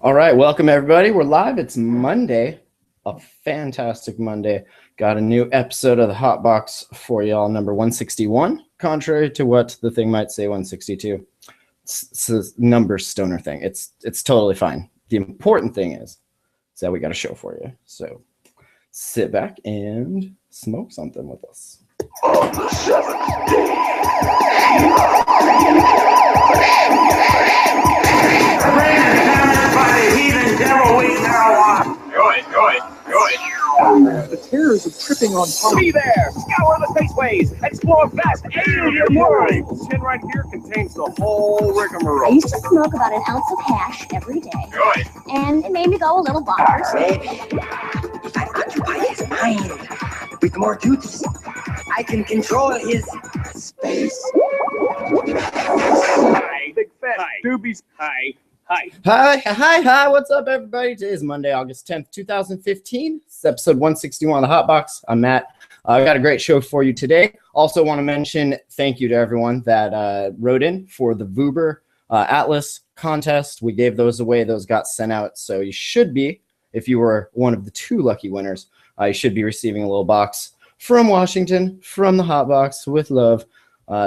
All right, welcome everybody. We're live. It's Monday, a fantastic Monday. Got a new episode of the Hot Box for y'all, number 161. Contrary to what the thing might say, 162. It's a number stoner thing. It's totally fine. The important thing is that we got a show for you. So sit back and smoke something with us. On the seventh day, by the heathen devil we now are. The terrors of tripping on top. Be there! Scour the spaceways! Explore vast alien worlds! Tin right here contains the whole rigmarole. I used to smoke about an ounce of hash every day. Good. And it made me go a little bonkers. Maybe if I occupy his mind with more duties, I can control his space. Hi, big fat doobies. Hi. Hi. What's up, everybody? Today is Monday, August 10th, 2015. It's episode 161 of the Hot Box. I'm Matt. I got a great show for you today. Also want to mention thank you to everyone that wrote in for the Vuber Atlas contest. We gave those away. Those got sent out. So you should be, if you were one of the two lucky winners, you should be receiving a little box from Washington, from the Hot Box, with love.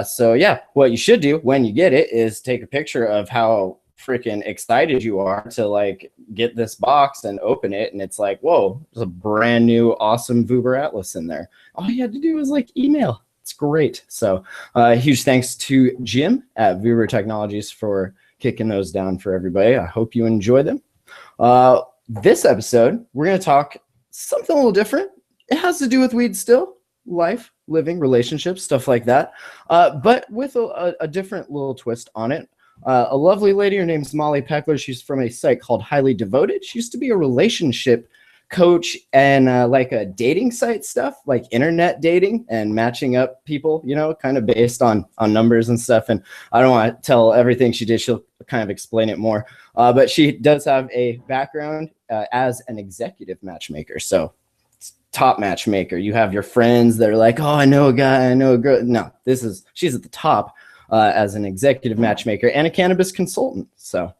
So yeah, what you should do when you get it is take a picture of how freaking excited you are to like get this box and open it, and it's like, whoa, there's a brand new awesome Vuber Atlas in there. All you had to do was like email. It's great. So huge thanks to Jim at Vuber Technologies for kicking those down for everybody. I hope you enjoy them. This episode, we're going to talk something a little different. It has to do with weed still, life, living, relationships, stuff like that, but with a different little twist on it. A lovely lady, her name's Molly Peckler. She's from a site called Highly Devoted. She used to be a relationship coach and like a dating site stuff, like internet dating and matching up people, you know, kind of based on numbers and stuff. And I don't want to tell everything she did. She'll kind of explain it more. But she does have a background as an executive matchmaker. So top matchmaker. You have your friends that are like, oh, I know a guy, I know a girl. No, she's at the top. As an executive matchmaker and a cannabis consultant. So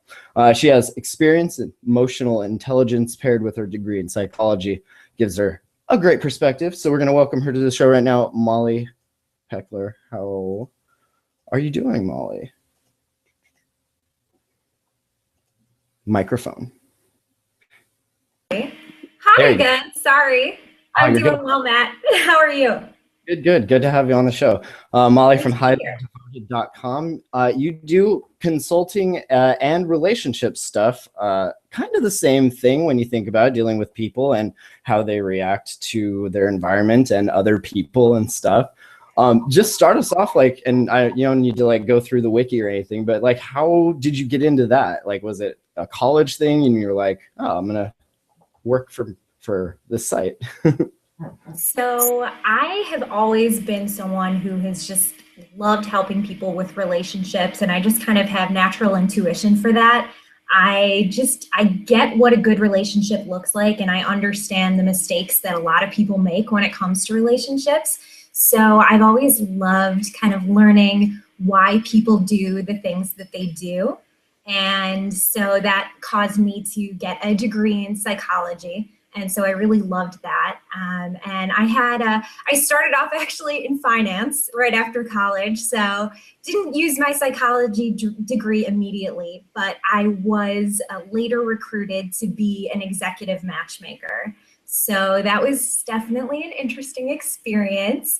she has experience in emotional intelligence paired with her degree in psychology, gives her a great perspective. So we're going to welcome her to the show right now. Molly Peckler, how are you doing, Molly? Microphone. Hi again. Sorry. I'm doing well, Matt. How are you? Good to have you on the show. Molly from highlydevoted.com. You do consulting and relationship stuff, kind of the same thing when you think about it, dealing with people and how they react to their environment and other people and stuff. Just start us off, like, and you don't need to like go through the wiki or anything, but like, how did you get into that? Like, was it a college thing and you're like, oh, I'm gonna work for this site? So I have always been someone who has just loved helping people with relationships, and I just kind of have natural intuition for that. I get what a good relationship looks like, and I understand the mistakes that a lot of people make when it comes to relationships. So I've always loved kind of learning why people do the things that they do. And so that caused me to get a degree in psychology. And so I really loved that. And I started off actually in finance right after college. So didn't use my psychology degree immediately, but I was later recruited to be an executive matchmaker. So that was definitely an interesting experience.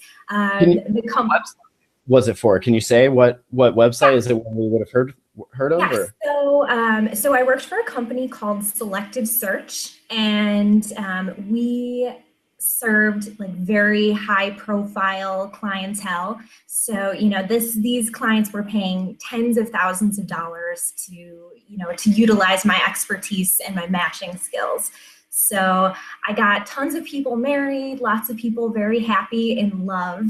Was it for? Can you say what website is it when we would have heard of? Yes. So I worked for a company called Selective Search, and we served like very high profile clientele. So, you know, these clients were paying tens of thousands of dollars to utilize my expertise and my matching skills. So I got tons of people married, lots of people very happy in love.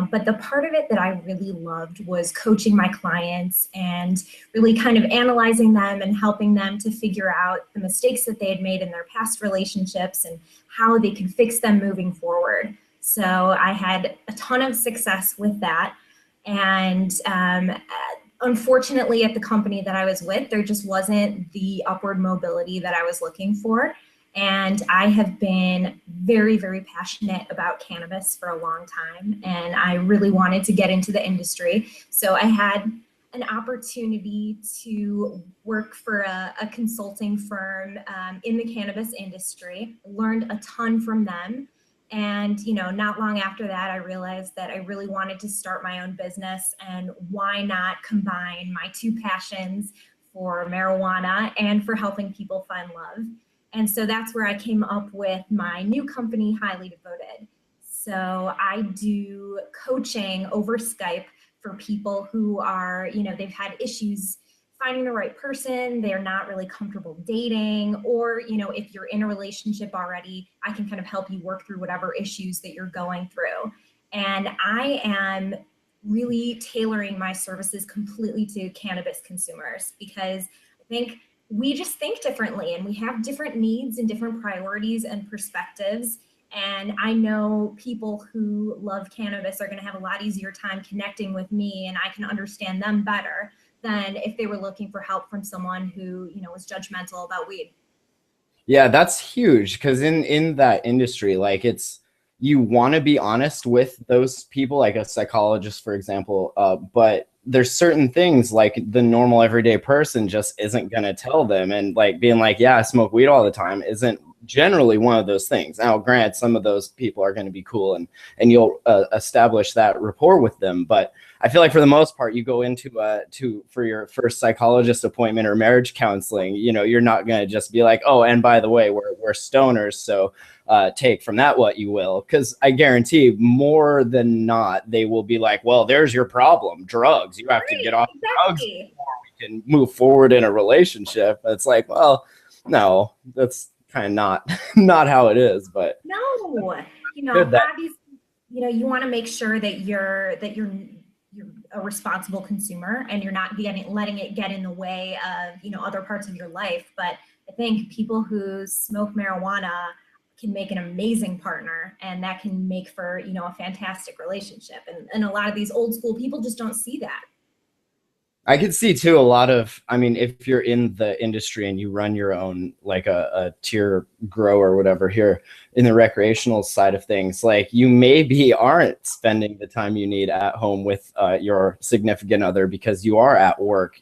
But the part of it that I really loved was coaching my clients and really kind of analyzing them and helping them to figure out the mistakes that they had made in their past relationships and how they could fix them moving forward. So I had a ton of success with that. And unfortunately, at the company that I was with, there just wasn't the upward mobility that I was looking for. And I have been very, very passionate about cannabis for a long time, and I really wanted to get into the industry. So I had an opportunity to work for a consulting firm in the cannabis industry, learned a ton from them. And, not long after that, I realized that I really wanted to start my own business, and why not combine my two passions for marijuana and for helping people find love. And so that's where I came up with my new company, Highly Devoted. So I do coaching over Skype for people who are, they've had issues finding the right person, they're not really comfortable dating, or, if you're in a relationship already, I can kind of help you work through whatever issues that you're going through. And I am really tailoring my services completely to cannabis consumers, because I think we just think differently, and we have different needs and different priorities and perspectives. And I know people who love cannabis are going to have a lot easier time connecting with me, and I can understand them better than if they were looking for help from someone who, was judgmental about weed. Yeah, that's huge, because in that industry, like, you want to be honest with those people, like a psychologist, for example, but there's certain things like the normal everyday person just isn't going to tell them. And like being like, yeah, I smoke weed all the time isn't generally one of those things. Now, granted, some of those people are going to be cool, and you'll establish that rapport with them. But I feel like for the most part, you go into for your first psychologist appointment or marriage counseling, you're not going to just be like, oh, and by the way, we're stoners, so take from that what you will. Because I guarantee more than not, they will be like, well, there's your problem, drugs. You have to get off drugs before we can move forward in a relationship. It's like, well, no, that's kind of not how it is. But no, obviously, you want to make sure that you're a responsible consumer, and you're not letting it get in the way of other parts of your life. But I think people who smoke marijuana can make an amazing partner, and that can make for a fantastic relationship. And a lot of these old school people just don't see that. I could see too a lot of, if you're in the industry and you run your own, like a tier grow or whatever here in the recreational side of things, like you maybe aren't spending the time you need at home with your significant other, because you are at work,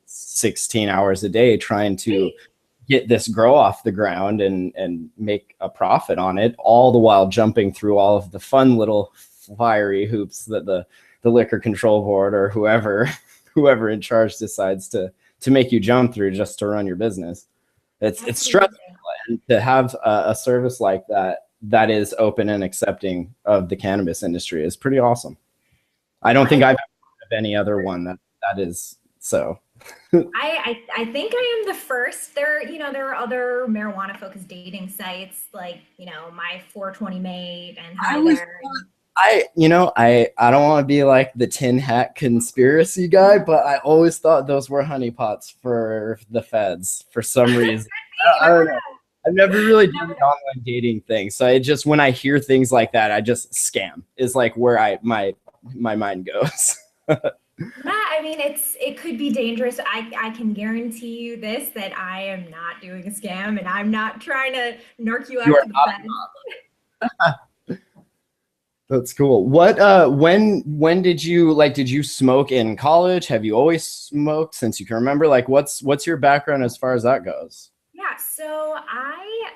16 hours a day trying to get this grow off the ground and make a profit on it, all the while jumping through all of the fun little fiery hoops that the liquor control board or whoever in charge decides to make you jump through just to run your business. It's stressful, and to have a service like that is open and accepting of the cannabis industry is pretty awesome. I don't think I've heard of any other one that is so. I think I am the first. There are other marijuana focused dating sites like my 420 mate and Heather. I don't want to be like the tin hat conspiracy guy, but I always thought those were honeypots for the feds for some reason. I don't know. I've never really done the online dating thing, so when I hear things like that, I just scam is like where my mind goes. It could be dangerous. I can guarantee you this, that I am not doing a scam, and I'm not trying to narc you out to the feds. That's cool. What when did you smoke in college? Have you always smoked since you can remember? Like what's your background as far as that goes? Yeah, so I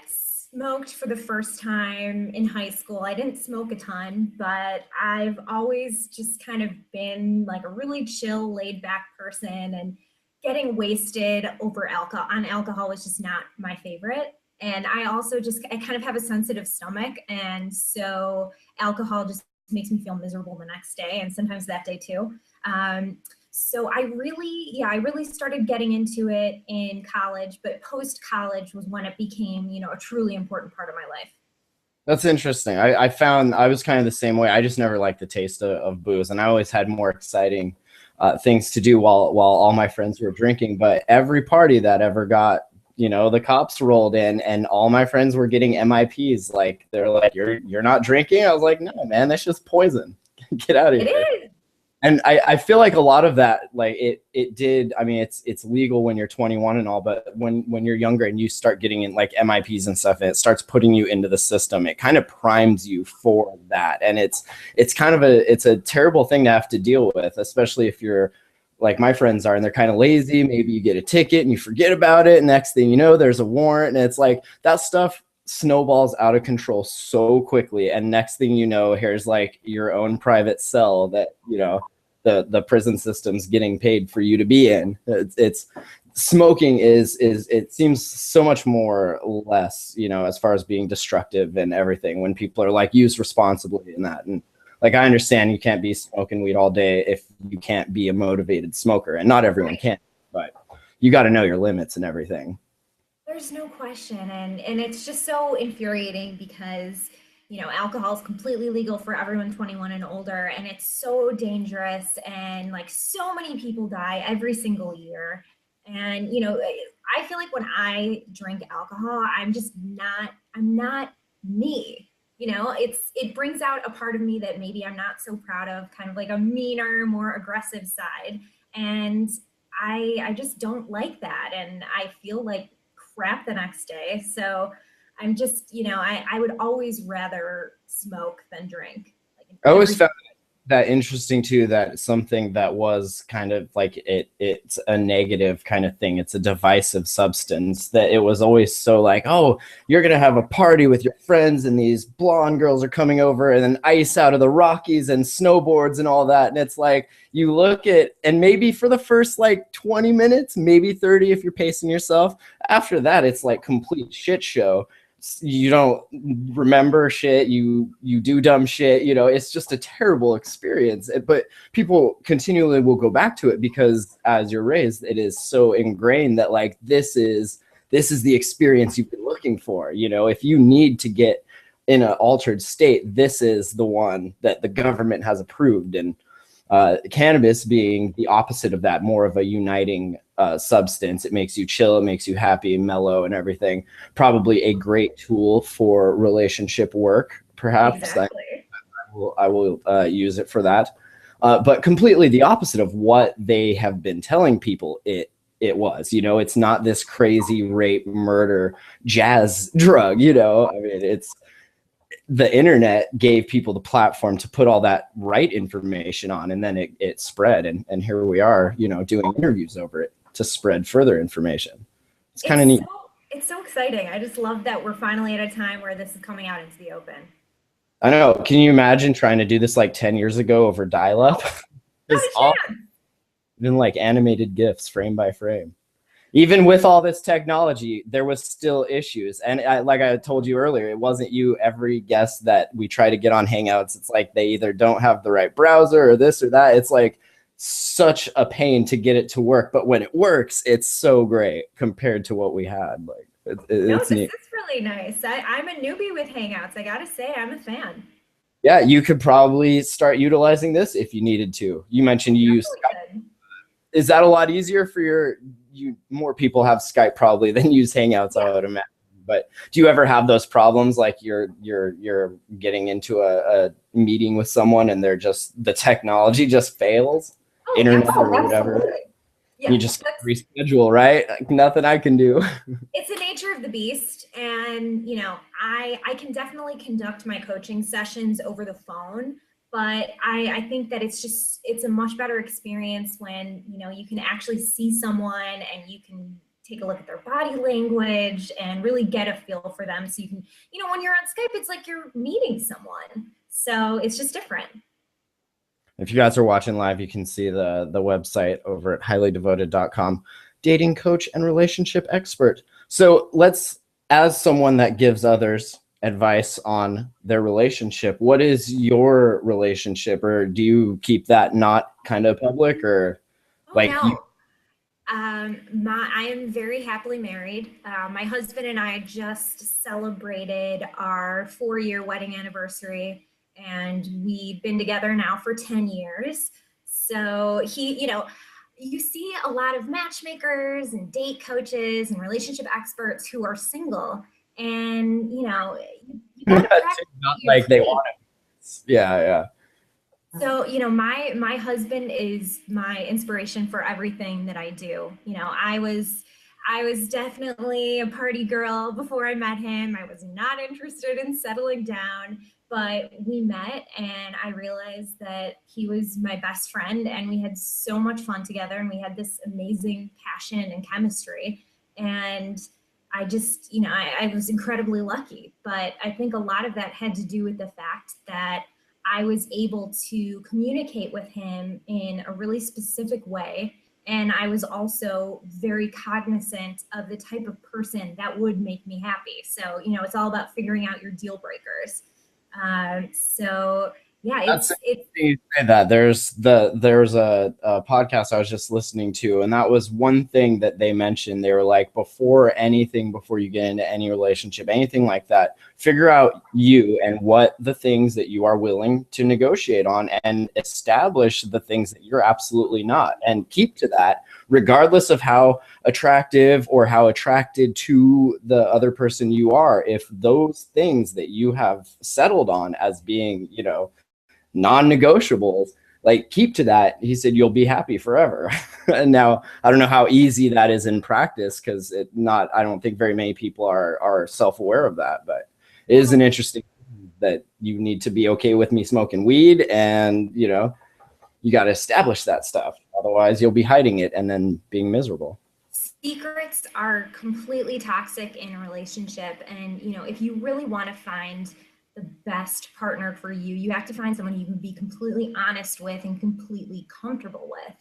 smoked for the first time in high school. I didn't smoke a ton, but I've always just kind of been like a really chill, laid back person, and getting wasted over alcohol was just not my favorite. And I also I kind of have a sensitive stomach. And so alcohol just makes me feel miserable the next day, and sometimes that day too. So I really started getting into it in college, but post-college was when it became, a truly important part of my life. That's interesting. I found I was kind of the same way. I just never liked the taste of booze, and I always had more exciting things to do while all my friends were drinking. But every party that ever got, the cops rolled in, and all my friends were getting MIPs. Like they're like, "You're not drinking?" I was like, "No, man, that's just poison. Get out of here." It is. And I feel like a lot of that, like it did. I mean, it's legal when you're 21 and all, but when you're younger and you start getting in like MIPs and stuff, and it starts putting you into the system, it kind of primes you for that. And it's kind of it's a terrible thing to have to deal with, especially if you're like my friends are and they're kind of lazy. Maybe you get a ticket and you forget about it. Next thing you know, there's a warrant, and it's like that stuff snowballs out of control so quickly. And next thing you know, here's like your own private cell that, you know, the prison system's getting paid for you to be in. It's smoking is it seems so much more less, you know, as far as being destructive and everything, when people are like used responsibly in that. And like, I understand you can't be smoking weed all day if you can't be a motivated smoker, and not everyone can, but you got to know your limits and everything. There's no question. And it's just so infuriating because, you know, alcohol is completely legal for everyone 21 and older, and it's so dangerous, and like so many people die every single year. And, you know, I feel like when I drink alcohol, I'm not me. You know, it brings out a part of me that maybe I'm not so proud of, kind of like a meaner, more aggressive side. And I just don't like that. And I feel like crap the next day. So I'm just, you know, I would always rather smoke than drink. I always found that interesting too, that something that was kind of like it's a negative kind of thing. It's a divisive substance, that it was always so like, oh, you're going to have a party with your friends and these blonde girls are coming over, and then ice out of the Rockies and snowboards and all that. And it's like, you look at, and maybe for the first like 20 minutes, maybe 30 if you're pacing yourself. After that, it's like complete shit show. You don't remember shit, you do dumb shit, you know, it's just a terrible experience. But people continually will go back to it because as you're raised, it is so ingrained that like this is the experience you've been looking for. You know, if you need to get in an altered state, this is the one that the government has approved. And cannabis being the opposite of that, more of a uniting substance. It makes you chill, it makes you happy, mellow, and everything. Probably a great tool for relationship work, perhaps. Exactly. I will use it for that. But completely the opposite of what they have been telling people it was. You know, it's not this crazy rape, murder, jazz drug, you know. I mean, it's the internet gave people the platform to put all that right information on, and then it spread, and here we are, you know, doing interviews over it to spread further information. It's kind of neat. It's so exciting. I just love that we're finally at a time where this is coming out into the open. I know. Can you imagine trying to do this like 10 years ago over dial-up? It's all been like animated GIFs frame by frame. Even with all this technology, there was still issues. And like I told you earlier, it wasn't you. Every guest that we try to get on Hangouts, it's like they either don't have the right browser or this or that. It's like such a pain to get it to work. But when it works, it's so great compared to what we had. Like it's neat. This is really nice. I'm a newbie with Hangouts. I got to say, I'm a fan. Yeah, you could probably start utilizing this if you needed to. You mentioned you use Skype. Is that a lot easier for more people have Skype probably than use Hangouts, I would imagine. But do you ever have those problems, like you're getting into a meeting with someone and the technology just fails, internet or whatever? Yeah, you just reschedule, right? Like, nothing I can do. It's the nature of the beast. And, you know, I can definitely conduct my coaching sessions over the phone. But I think that it's a much better experience when, you know, you can actually see someone and you can take a look at their body language and really get a feel for them. So you can, you know, when you're on Skype, it's like you're meeting someone. So it's just different. If you guys are watching live, you can see the website over at highlydevoted.com, dating coach and relationship expert. So as someone that gives others advice on their relationship, what is your relationship, or do you keep that not kind of public, or no. I am very happily married. My husband and I just celebrated our 4-year wedding anniversary, and we've been together now for 10 years. So you see a lot of matchmakers and date coaches and relationship experts who are single. And, you know, you gotta not like they want it. Yeah. So, my husband is my inspiration for everything that I do. I was definitely a party girl before I met him. I was not interested in settling down, but we met and I realized that he was my best friend and we had so much fun together and we had this amazing passion and chemistry. And I just, I was incredibly lucky, but I think a lot of that had to do with the fact that I was able to communicate with him in a really specific way. And I was also very cognizant of the type of person that would make me happy. So, it's all about figuring out your deal breakers. So yeah, That's it's interesting you say that. There's a podcast I was just listening to, and that was one thing that they mentioned. They were like, before you get into any relationship, anything like that, figure out you and what the things that you are willing to negotiate on, and establish the things that you're absolutely not, and keep to that, regardless of how attractive or how attracted to the other person you are. If those things that you have settled on as being, non-negotiables, like, keep to that, he said, you'll be happy forever. And now I don't know how easy that is in practice, because I don't think very many people are self-aware of that, but it is an interesting that you need to be okay with me smoking weed, and you got to establish that stuff, otherwise you'll be hiding it and then being miserable. secrets are completely toxic in a relationship. And, if you really want to find the best partner for you, you have to find someone you can be completely honest with and completely comfortable with.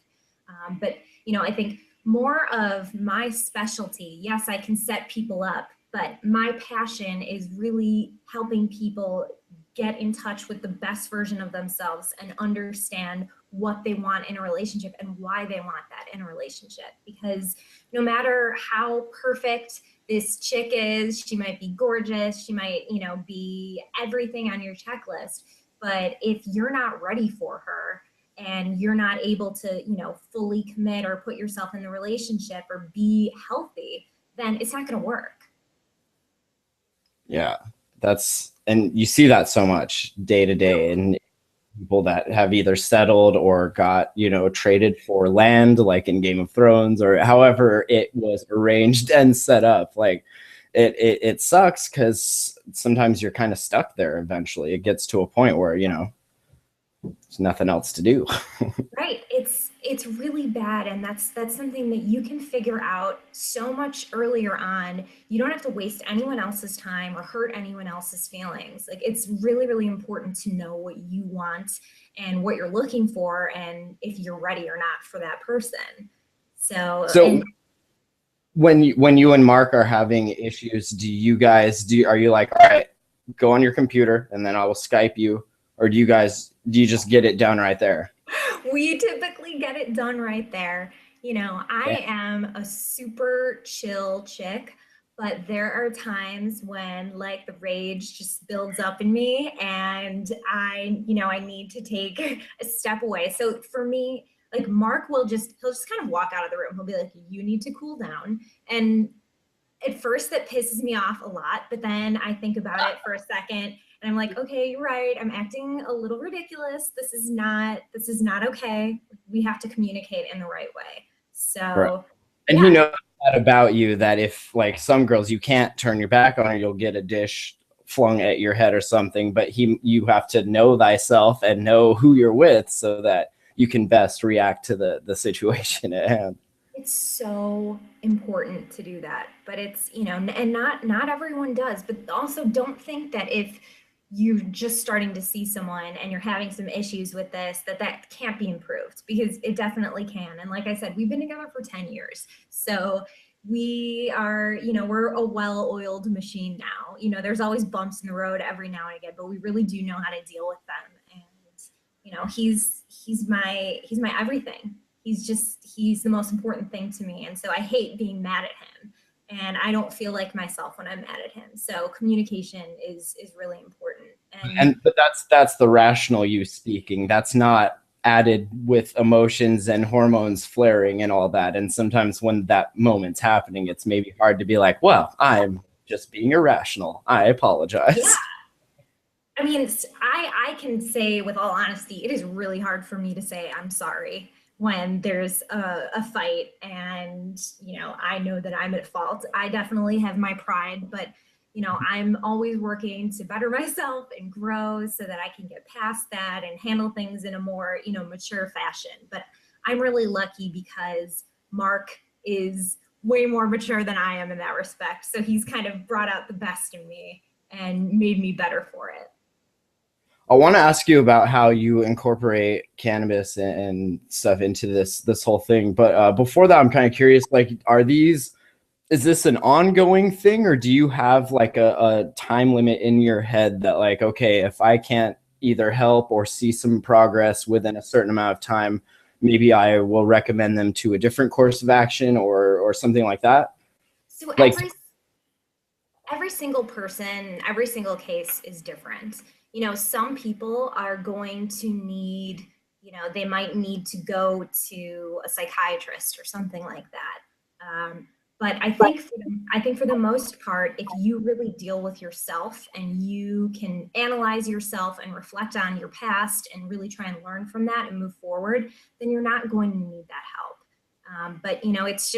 But, I think more of my specialty, yes, I can set people up, but my passion is really helping people get in touch with the best version of themselves and understand what they want in a relationship and why they want that in a relationship. Because no matter how perfect this chick is, she might be gorgeous, she might, be everything on your checklist, but if you're not ready for her and you're not able to, fully commit or put yourself in the relationship or be healthy, then it's not going to work. Yeah, and you see that so much day to day, and people that have either settled or got, traded for land, like in Game of Thrones, or however it was arranged and set up. Like, it sucks, because sometimes you're kind of stuck there. Eventually it gets to a point where, there's nothing else to do. Right. It's really bad. And that's something that you can figure out so much earlier on. You don't have to waste anyone else's time or hurt anyone else's feelings. Like, it's really, really important to know what you want and what you're looking for, and if you're ready or not for that person. So when you and Mark are having issues, are you like, all right, go on your computer and then I will Skype you, or do you just get it done right there? We typically get it done right there. I am a super chill chick, but there are times when, like, the rage just builds up in me and I need to take a step away. So for me, like, Mark he'll just kind of walk out of the room. He'll be like, you need to cool down. And at first that pisses me off a lot, but then I think about it for a second and I'm like, okay, you're right. I'm acting a little ridiculous. This is not okay. We have to communicate in the right way. So, right. And yeah. he knows that about you, that if, like, some girls, you can't turn your back on her, you'll get a dish flung at your head or something, but you have to know thyself and know who you're with so that you can best react to the situation at hand. It's so important to do that, but it's, and not everyone does, but also don't think that if you're just starting to see someone and you're having some issues with this, that can't be improved, because it definitely can. And like I said, we've been together for 10 years. So we are, we're a well-oiled machine now. There's always bumps in the road every now and again, but we really do know how to deal with them. And, he's my everything. He's the most important thing to me. And so I hate being mad at him. And I don't feel like myself when I'm mad at him. So communication is really important. But that's the rational you speaking. That's not added with emotions and hormones flaring and all that. And sometimes when that moment's happening, it's maybe hard to be like, well, I'm just being irrational. I apologize. Yeah. I mean, I can say with all honesty, it is really hard for me to say I'm sorry when there's a fight and, you know, I know that I'm at fault. I definitely have my pride, but, you know, I'm always working to better myself and grow so that I can get past that and handle things in a more, you know, mature fashion. But I'm really lucky because Mark is way more mature than I am in that respect. So he's kind of brought out the best in me and made me better for it. I want to ask you about how you incorporate cannabis and stuff into this whole thing. But before that, I'm kind of curious, like, is this an ongoing thing, or do you have like a time limit in your head that like, okay, if I can't either help or see some progress within a certain amount of time, maybe I will recommend them to a different course of action or something like that? So Like, every single person, every single case is different. You know, some people are going to need, you know, they might need to go to a psychiatrist or something like that. But I think for the most part, if you really deal with yourself and you can analyze yourself and reflect on your past and really try and learn from that and move forward, then you're not going to need that help. But you know, it's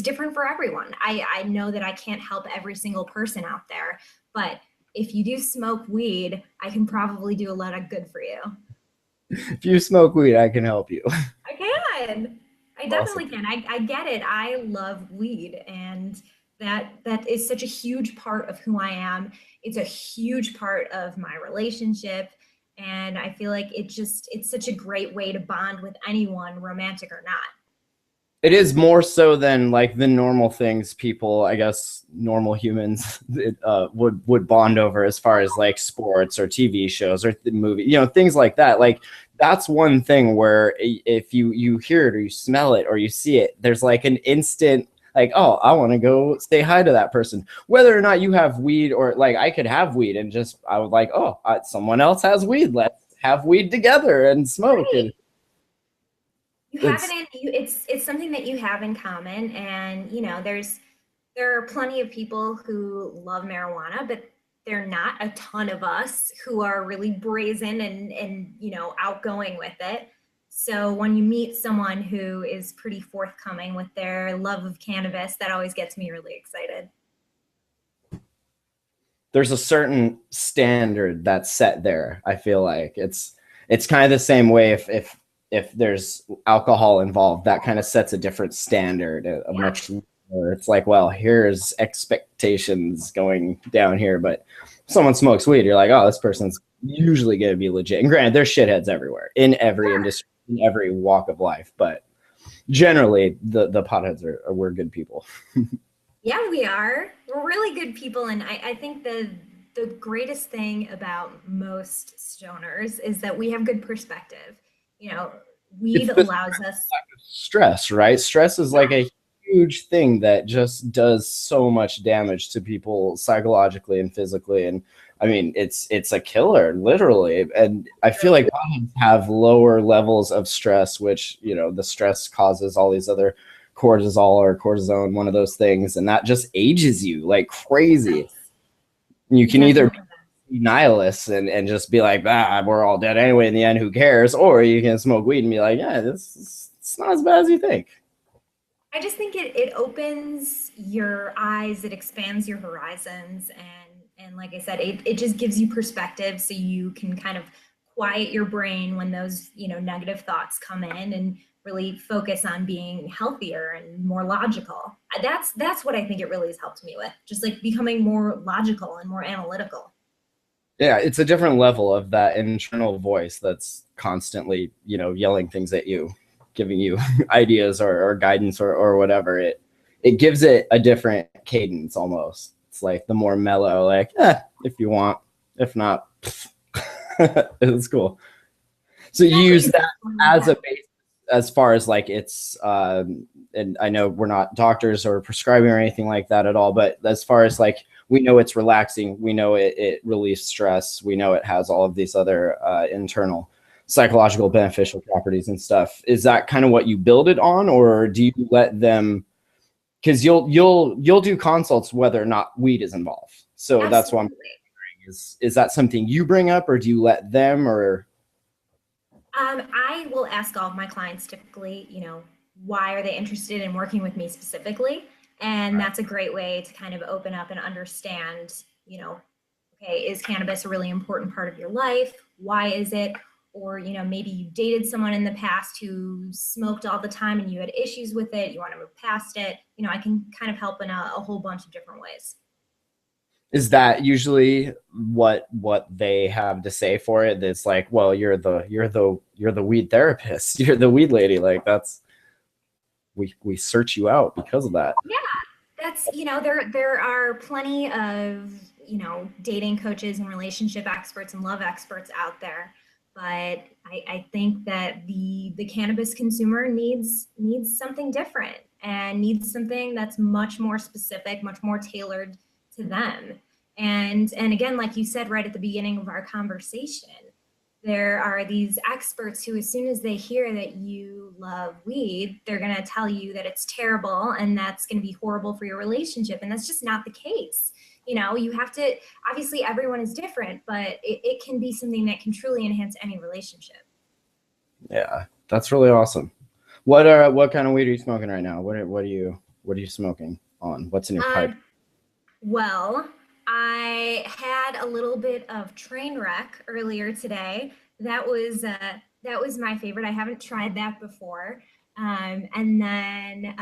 different for everyone. I know that I can't help every single person out there, but if you do smoke weed, I can probably do a lot of good for you. if you smoke weed, I can help you. I can. I definitely can. I get it. I love weed, and that is such a huge part of who I am. It's a huge part of my relationship, and I feel like it's such a great way to bond with anyone, romantic or not. It is more so than like the normal things people, I guess, normal humans would bond over, as far as like sports or TV shows or the movie, you know, things like that. Like, that's one thing where if you hear it or you smell it or you see it, there's like an instant like, oh, I want to go say hi to that person, whether or not you have weed. Or like, I could have weed and just, I would like, oh, someone else has weed, let's have weed together and smoke. Right. And you have it in you. It's something that you have in common, and you know, there are plenty of people who love marijuana, but there are not a ton of us who are really brazen and you know, outgoing with it. So when you meet someone who is pretty forthcoming with their love of cannabis, that always gets me really excited. There's a certain standard that's set there. I feel like it's kind of the same way if there's alcohol involved, that kind of sets a different standard, a much lower. It's like, well, here's expectations going down here. But if someone smokes weed, you're like, oh, this person's usually going to be legit. And granted, there's shitheads everywhere in every industry, in every walk of life. But generally, the potheads we're good people. Yeah, we are. We're really good people. And I think the greatest thing about most stoners is that we have good perspective. You know, weed allows us stress, right? Stress is like a huge thing that just does so much damage to people psychologically and physically. And I mean, it's a killer, literally. And I feel like potheads have lower levels of stress, which, you know, the stress causes all these other cortisol or cortisone, one of those things, and that just ages you like crazy. You can either nihilists and just be like, we're all dead anyway in the end, who cares? Or you can smoke weed and be like, yeah, it's not as bad as you think. I just think it opens your eyes, it expands your horizons, and like I said, it just gives you perspective, so you can kind of quiet your brain when those, you know, negative thoughts come in, and really focus on being healthier and more logical. That's what I think it really has helped me with, just like becoming more logical and more analytical. Yeah, it's a different level of that internal voice that's constantly, you know, yelling things at you, giving you ideas or guidance or whatever. It gives it a different cadence almost. It's like the more mellow, like, if you want, if not, it's cool. So you use that as a base as far as like it's, and I know we're not doctors or prescribing or anything like that at all, but as far as like, we know it's relaxing. We know it relieves stress. We know it has all of these other internal psychological beneficial properties and stuff. Is that kind of what you build it on, or do you let them? Because you'll do consults whether or not weed is involved. So Absolutely. That's what I'm wondering. Is that something you bring up, or do you let them, or? I will ask all of my clients typically, why are they interested in working with me specifically? And that's a great way to kind of open up and understand, okay, is cannabis a really important part of your life? Why is it? Or, maybe you dated someone in the past who smoked all the time and you had issues with it, you want to move past it. I can kind of help in a whole bunch of different ways. Is that usually what they have to say for it? It's like, well, you're the weed therapist, you're the weed lady. Like we search you out because of that. Yeah, that's there are plenty of dating coaches and relationship experts and love experts out there, but I think that the cannabis consumer needs something different and needs something that's much more specific, much more tailored to them. And again, like you said right at the beginning of our conversation, there are these experts who, as soon as they hear that you love weed, they're going to tell you that it's terrible and that's going to be horrible for your relationship. And that's just not the case. You have to, obviously everyone is different, but it can be something that can truly enhance any relationship. Yeah, that's really awesome. What kind of weed are you smoking right now? What are you smoking on? What's in your pipe? Well, I had a little bit of train wreck earlier today. That was my favorite. I haven't tried that before. And then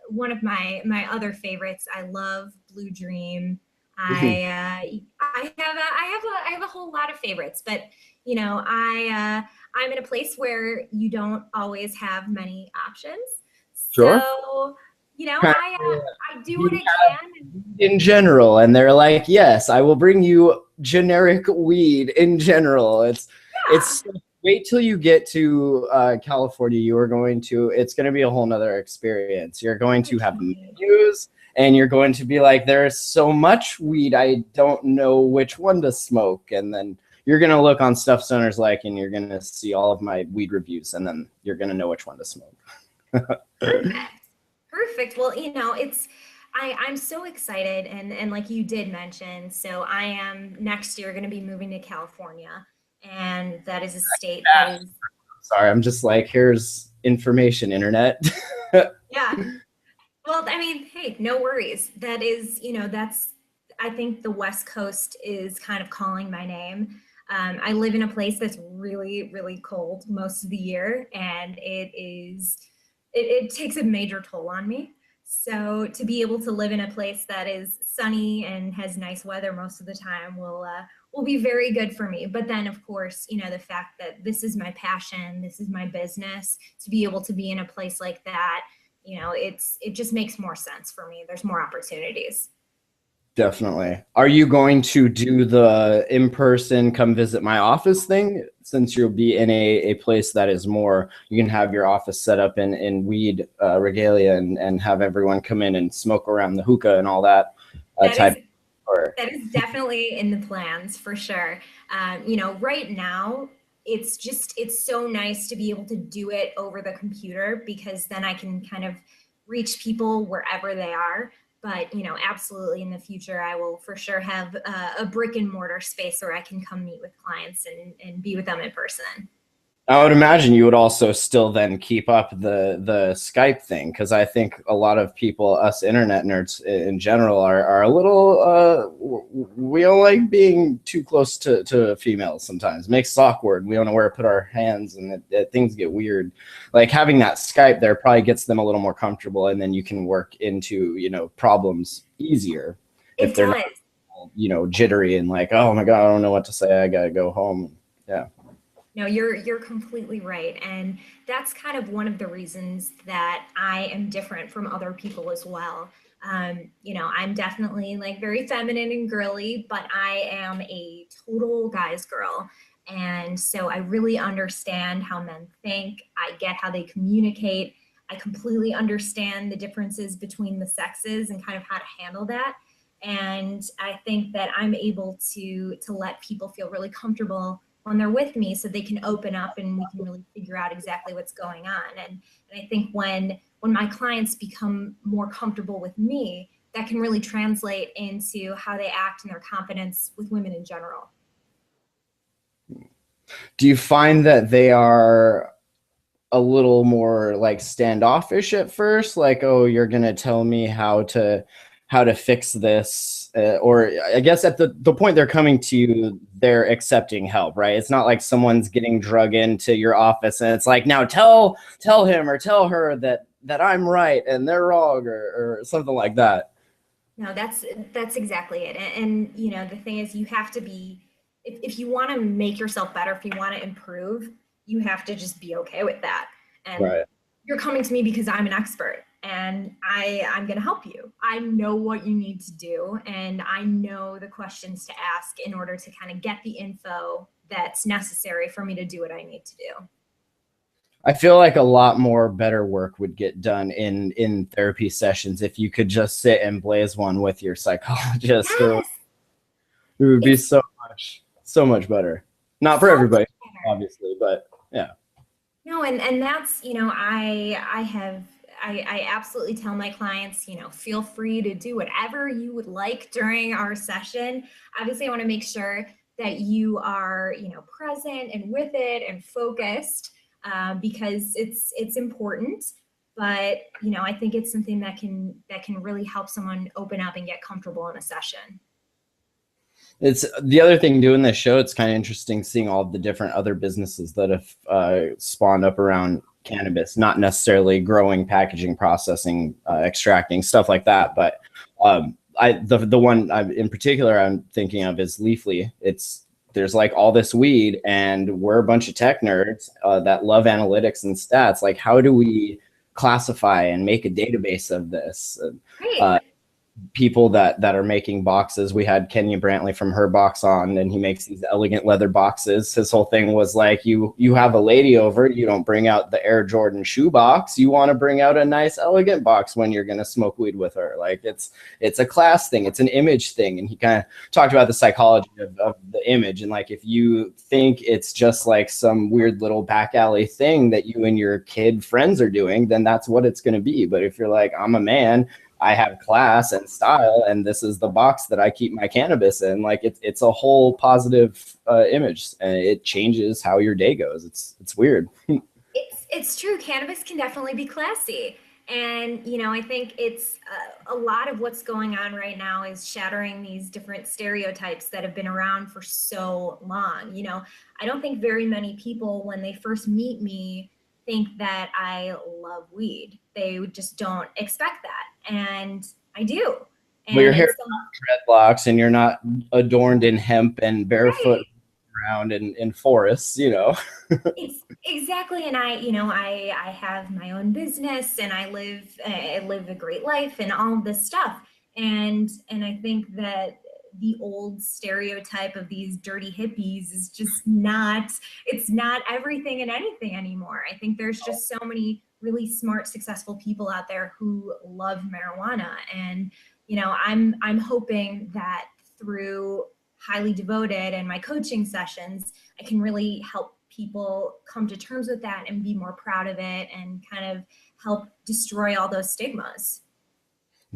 one of my other favorites, I love Blue Dream. I have a whole lot of favorites, but I'm in a place where you don't always have many options. Sure. So I do what I can. In general, and they're like, yes, I will bring you generic weed in general. It's wait till you get to California. It's going to be a whole nother experience. You're going to have menus, and you're going to be like, there's so much weed, I don't know which one to smoke. And then you're going to look on Stuff Stoners Like, and you're going to see all of my weed reviews, and then you're going to know which one to smoke. Perfect. Well, I'm so excited, and like you did mention, so I am next year going to be moving to California, and that is a state that is. Sorry, I'm just like, here's information, internet. Yeah. Well, I mean, hey, no worries. That is, I think the West Coast is kind of calling my name. I live in a place that's really, really cold most of the year, and it takes a major toll on me. So to be able to live in a place that is sunny and has nice weather most of the time will be very good for me. But then, of course, the fact that this is my passion, this is my business, to be able to be in a place like that, it just makes more sense for me. There's more opportunities. Definitely. Are you going to do the in-person come visit my office thing, since you'll be in a place that is more, you can have your office set up in weed regalia and have everyone come in and smoke around the hookah and all that type? That is definitely in the plans for sure. Right now, it's so nice to be able to do it over the computer, because then I can kind of reach people wherever they are. But, absolutely in the future, I will for sure have a brick and mortar space where I can come meet with clients and be with them in person. I would imagine you would also still then keep up the Skype thing, because I think a lot of people, us internet nerds in general, are a little, we don't like being too close to females sometimes. It makes us awkward. We don't know where to put our hands, and things get weird. Like having that Skype there probably gets them a little more comfortable, and then you can work into, problems easier if they're not, jittery and like, oh my God, I don't know what to say. I got to go home. Yeah. No, you're completely right. And that's kind of one of the reasons that I am different from other people as well. I'm definitely like very feminine and girly, but I am a total guy's girl. And so I really understand how men think. I get how they communicate. I completely understand the differences between the sexes and kind of how to handle that. And I think that I'm able to let people feel really comfortable when they're with me, so they can open up and we can really figure out exactly what's going on. And I think when my clients become more comfortable with me, that can really translate into how they act and their confidence with women in general. Do you find that they are a little more like standoffish at first, like, oh, you're gonna tell me how to fix this, or I guess at the point they're coming to you, they're accepting help, right? It's not like someone's getting drug into your office and it's like, now tell him or tell her that I'm right and they're wrong, or something like that. No, that's exactly it. And you know, the thing is, you have to be, if you want to make yourself better, if you want to improve, you have to just be okay with that. And Right. You're coming to me because I'm an expert and I'm going to help you. I know what you need to do, and I know the questions to ask in order to kind of get the info that's necessary for me to do what I need to do. I feel like a lot more better work would get done in therapy sessions if you could just sit and blaze one with your psychologist. Yes. It would be so much better. Not for everybody, obviously, but yeah. No, and that's, you know, I absolutely tell my clients, you know, feel free to do whatever you would like during our session. Obviously, I want to make sure that you are, you know, present and with it and focused, because it's important. But, you know, I think it's something that can really help someone open up and get comfortable in a session. It's the other thing doing this show. It's kind of interesting seeing all the different other businesses that have spawned up around cannabis, not necessarily growing, packaging, processing, extracting, stuff like that. But the one in particular I'm thinking of is Leafly. There's like all this weed, and we're a bunch of tech nerds that love analytics and stats. Like, how do we classify and make a database of this? Great. People that are making boxes. We had Kenya Brantley from Her Box on, and he makes these elegant leather boxes. His whole thing was like, you have a lady over, you don't bring out the Air Jordan shoe box. You want to bring out a nice elegant box when you're going to smoke weed with her. Like, it's a class thing. It's an image thing. And he kind of talked about the psychology of the image. And like, if you think it's just like some weird little back alley thing that you and your kid friends are doing, then that's what it's going to be. But if you're like, I'm a man, I have class and style, and this is the box that I keep my cannabis in, like, it's a whole positive image, and it changes how your day goes. It's weird. It's true. Cannabis can definitely be classy. And, you know, I think it's a lot of what's going on right now is shattering these different stereotypes that have been around for so long. You know, I don't think very many people, when they first meet me, think that I love weed. They just don't expect that. And I do. And well, your hair dreadlocks, and you're not adorned in hemp and barefoot around in forests, you know. Exactly. And I have my own business, and I live a great life and all of this stuff. And I think that the old stereotype of these dirty hippies is just it's not everything and anything anymore. I think there's just so many really smart, successful people out there who love marijuana. And, you know, I'm hoping that through Highly Devoted and my coaching sessions, I can really help people come to terms with that and be more proud of it, and kind of help destroy all those stigmas.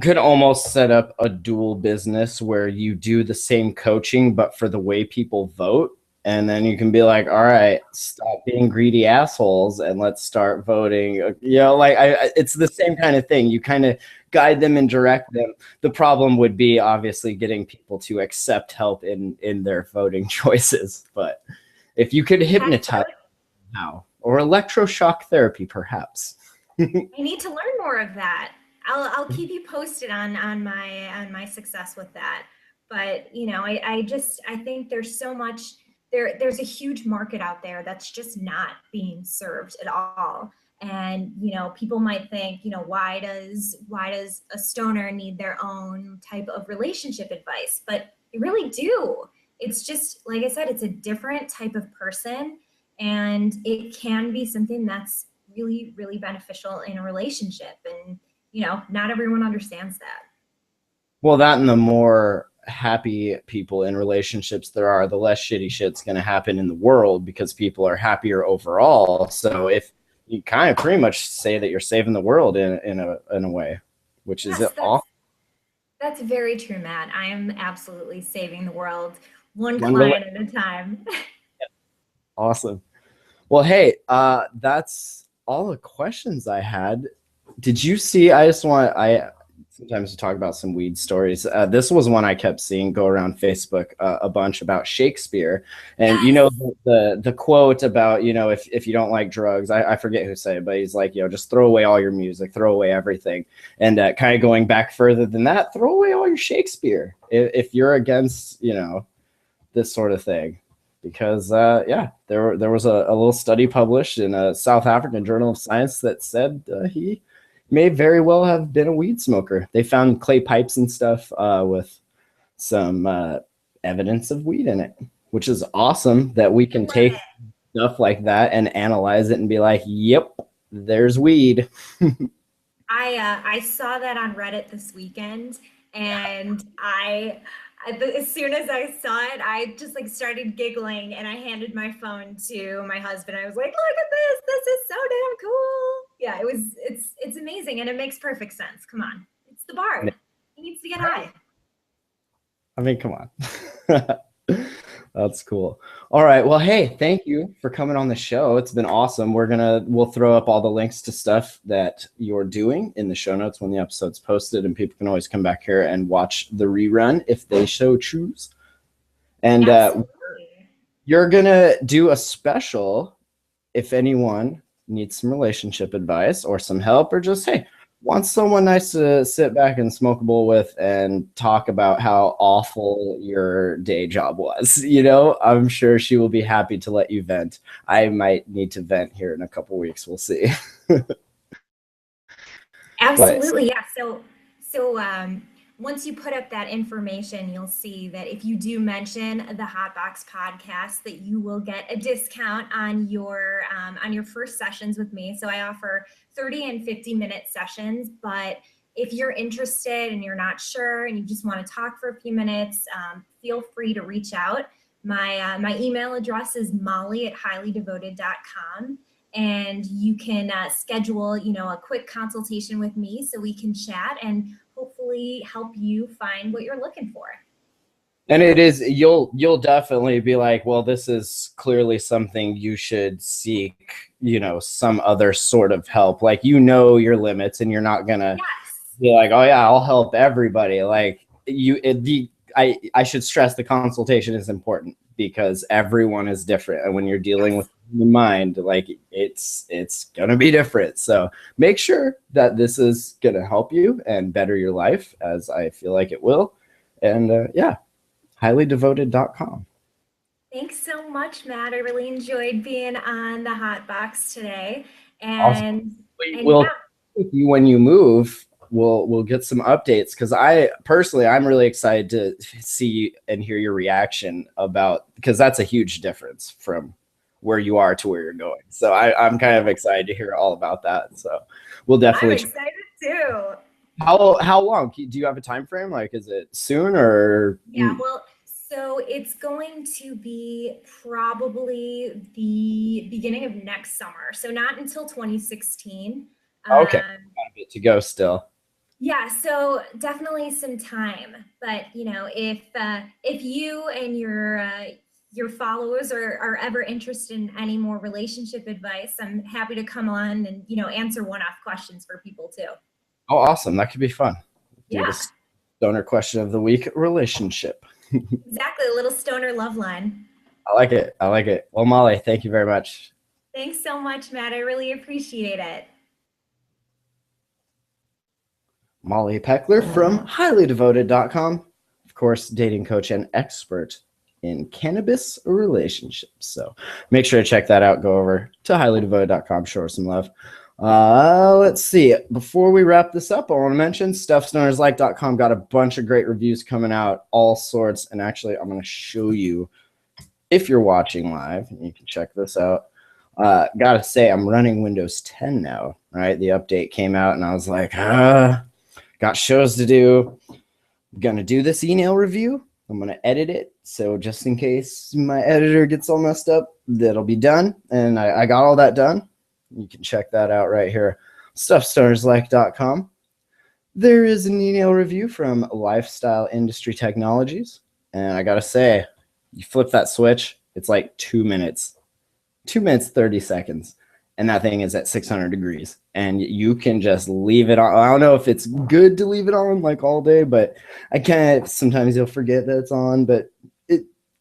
Could almost set up a dual business where you do the same coaching, but for the way people vote. And then you can be like, all right, stop being greedy assholes and let's start voting. You know, like it's the same kind of thing. You kind of guide them and direct them. The problem would be obviously getting people to accept help in their voting choices. But if you could hypnotize now, or electroshock therapy, perhaps. I need to learn more of that. I'll keep you posted on my success with that. But, you know, I think there's so much, there's a huge market out there that's just not being served at all. And, you know, people might think, you know, why does a stoner need their own type of relationship advice? But they really do. It's just, like I said, it's a different type of person, and it can be something that's really, really beneficial in a relationship. And, you know, not everyone understands that. Well, that, and the more happy people in relationships there are, the less shitty shit's going to happen in the world, because people are happier overall. So if you kind of pretty much say that you're saving the world in a way, which is awesome. That's very true, Matt. I am absolutely saving the world one One client at a time. Awesome. Well, hey, that's all the questions I had. Did you see? I sometimes to talk about some weed stories. This was one I kept seeing go around Facebook a bunch about Shakespeare, and you know the quote about if you don't like drugs, I forget who said it, but he's like just throw away all your music, throw away everything, and kind of going back further than that, throw away all your Shakespeare if you're against this sort of thing. Because there was a little study published in a South African Journal of Science that said he may very well have been a weed smoker. They found clay pipes and stuff with some evidence of weed in it, which is awesome that we can take stuff like that and analyze it and be like, yep, there's weed. I saw that on Reddit this weekend, and as soon as I saw it, I just started giggling, and I handed my phone to my husband. I was like, "Look at this! This is so damn cool!" Yeah, it's amazing, and it makes perfect sense. Come on, it's the Bard. He needs to get high. I mean, come on. That's cool. All right. Well, hey, thank you for coming on the show. It's been awesome. We'll throw up all the links to stuff that you're doing in the show notes when the episode's posted, and people can always come back here and watch the rerun if they so choose. And you're gonna do a special if anyone needs some relationship advice or some help, or just wants someone nice to sit back and smoke a bowl with and talk about how awful your day job was. I'm sure she will be happy to let you vent. I might need to vent here in a couple weeks. We'll see. Absolutely. Yeah. So once you put up that information, you'll see that if you do mention the Hotbox podcast, that you will get a discount on your first sessions with me. So I offer 30 and 50-minute sessions, but if you're interested and you're not sure and you just want to talk for a few minutes, feel free to reach out. My email address is molly@highlydevoted.com, and you can schedule a quick consultation with me so we can chat and hopefully help you find what you're looking for. And it is, you'll definitely be like, well, this is clearly something you should seek, some other sort of help. Like, your limits, and you're not gonna be like, oh yeah, I'll help everybody. Like I should stress the consultation is important because everyone is different, and when you're dealing with the mind, it's gonna be different. So make sure that this is gonna help you and better your life, as I feel like it will. And highlydevoted.com. Thanks so much, Matt. I really enjoyed being on the Hotbox today. Awesome. When you move, we'll get some updates, because I'm really excited to see and hear your reaction because that's a huge difference from where you are to where you're going. So I'm kind of excited to hear all about that. So we'll definitely. I'm excited too. How long? Do you have a time frame? Is it soon or? Yeah, well, so it's going to be probably the beginning of next summer. So not until 2016. Okay, got a bit to go still. Yeah, so definitely some time. But if you and your followers are ever interested in any more relationship advice, I'm happy to come on and answer one-off questions for people too. Oh, awesome. That could be fun. Yeah. Do the stoner question of the week: relationship. Exactly. A little stoner love line. I like it. Well, Molly, thank you very much. Thanks so much, Matt. I really appreciate it. Molly Peckler from highlydevoted.com. Of course, dating coach and expert in cannabis relationships. So make sure to check that out. Go over to highlydevoted.com. Show her some love. Let's see. Before we wrap this up, I want to mention stuffstonerslike.com got a bunch of great reviews coming out, all sorts. And actually, I'm going to show you, if you're watching live, and you can check this out. Gotta say, I'm running Windows 10 now, right? The update came out, and I was like, got shows to do. I'm going to do this email review. I'm going to edit it. So just in case my editor gets all messed up, that'll be done. And I got all that done. You can check that out right here. Stuffstonerslike.com. There is an email review from Lifestyle Industry Technologies. And I got to say, you flip that switch, it's like 2 minutes, 2 minutes, 30 seconds. And that thing is at 600 degrees. And you can just leave it on. I don't know if it's good to leave it on like all day, but I can't. Sometimes you'll forget that it's on, but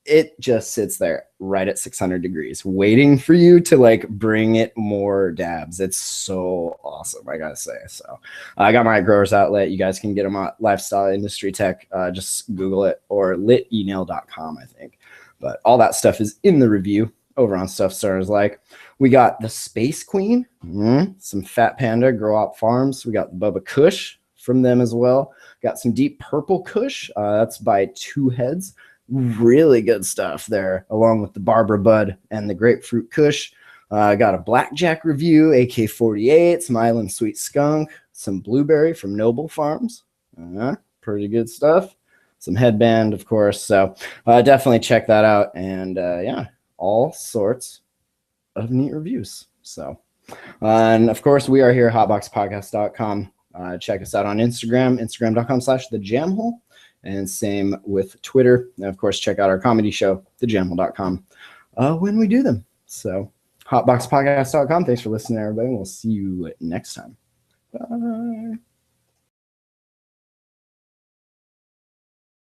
it just sits there right at 600 degrees, waiting for you to like bring it more dabs. It's so awesome, I gotta say. So I got my growers outlet. You guys can get them at Lifestyle Industry Tech. Just Google it, or litenel.com, I think. But all that stuff is in the review over on Stuff Stars Like. We got the Space Queen, some Fat Panda Grow Up Farms. We got the Bubba Kush from them as well. Got some Deep Purple Kush. That's by Two Heads. Really good stuff there, along with the Barbara Bud and the Grapefruit Kush. Got a Blackjack review, AK-48, some Island Sweet Skunk, some Blueberry from Noble Farms. Pretty good stuff. Some Headband, of course. So definitely check that out. And yeah, all sorts of neat reviews. So, and of course, we are here at hotboxpodcast.com. Check us out on Instagram, instagram.com/thejamhole. And same with Twitter. And of course, check out our comedy show, thejamhole.com, when we do them. So, hotboxpodcast.com. Thanks for listening, everybody. We'll see you next time. Bye.